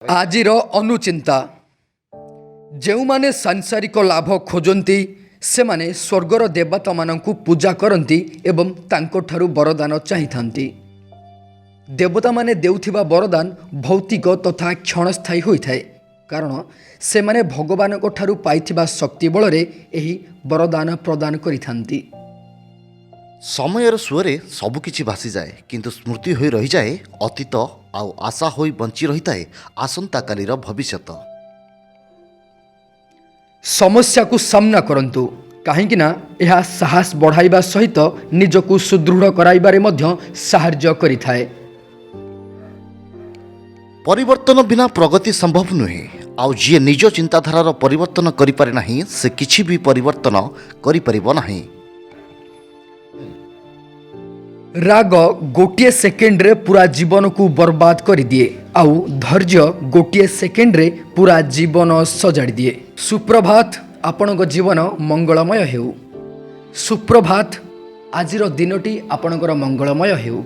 आजिर अनुचिंता जो माने सांसारिक लाभ खोजती से माने स्वर्गर देवता मानंकु पूजा करती एवं तांको ठारु वरदान चाहिथांती। देवता माने देउथिबा वरदान भौतिक तथा क्षणस्थायी होइथाए, कारण से माने भगवान को ठारु पाइथिबा शक्ति बलरे एही वरदान प्रदान करिथांती। समयर सुअरे सबुकिछि भासी जाए, किंतु स्मृति होई रही जाए अतीत आउ आशा होई बंची रही थाए आसंता कालीर भविष्यत। समस्या को सामना करंतु, काहेकि ना यह साहस बढ़ाइबा सहित निजको सुदृढ़ कराइबारे मध्य साहाय्य करिथाए। परिवर्तन बिना प्रगति संभव नुहे, आउ जी निज चिंताधारार परिवर्तन करि पारे नाही से किछि भी परिवर्तन करि परिबो नाही। राग गोटे सेकेंड रे पूरा जीवन को बर्बाद कर दिए, आउ धैर्य गोटे सेकेंड रे पूरा जीवन सजाड़ी दिए। सुप्रभात, आपणक जीवन मंगलमय हेउ। सुप्रभात, आजिर दिनटी आपणकर मंगलमय हेउ।